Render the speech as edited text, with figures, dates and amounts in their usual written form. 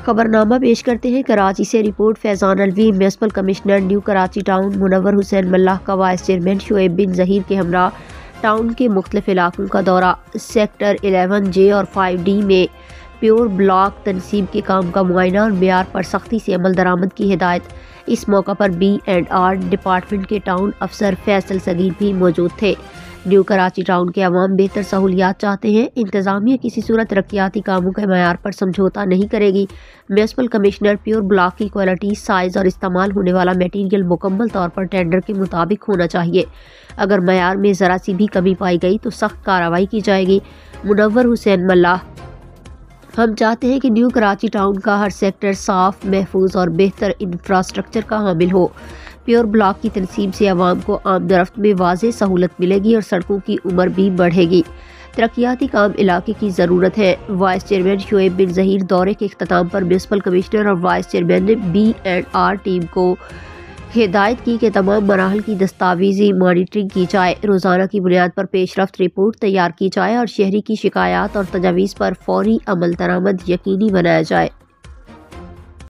خبرنامہ پیش کرتے ہیں کراچی سے report Faizan Alvi municipal commissioner new Karachi town Munawar Hussain Malla کا وائس چیئرمین شعیب بن ظہیر کے ہمراہ ٹاؤن کے مختلف علاقوں کا دورہ۔ سیکٹر 11J اور 5D میں پیور بلاک تنصیب کے کام کا معائنہ اور معیار پر سختی سے عمل درآمد کی ہدایت۔ اس موقع پر B&R ڈپارٹمنٹ کے ٹاؤن افسر فیصل صغیر بھی موجود تھے۔ نیو کراچی ٹاؤن کے عوام بہتر سہولیات چاہتے ہیں، انتظامیہ کسی صورت ترقیاتی کاموں کے معیار پر سمجھوتہ نہیں کرے گی۔ میونسپل کمشنر پیور بلاک کی کوالٹی، سائز اور استعمال ہونے والا میٹیریل مکمل طور پر ٹینڈر کے مطابق ہونا چاہیے۔ اگر معیار میں ذرا سی بھی کمی پائی گئی تو سخت کارروائی کی جائے گی۔ منور حسین ملّہ: ہم چاہتے ہیں کہ نیو کراچی ٹاؤن کا ہر سیکٹر صاف، محفوظ اور بہتر انفراسٹرکچر کا حامل ہو۔ پیور بلاک کی تنصیب سے عوام کو آمد و رفت میں واضح سہولت ملے گی اور سڑکوں کی عمر بھی بڑھے گی۔ ترقیاتی کام علاقے کی ضرورت ہے۔ وائس چیئرمین شعیب بن ظہیر: دورے کے اختتام پر میونسپل کمشنر اور وائس چیئرمین نے B&R ٹیم کو ہدایت کی کہ تمام مراحل کی دستاویزی مانیٹرنگ کی جائے، روزانہ کی بنیاد پر پیش رفت رپورٹ تیار کی جائے اور شہری کی شکایات اور تجاویز پر فوری عمل درآمد یقینی بنایا جائے۔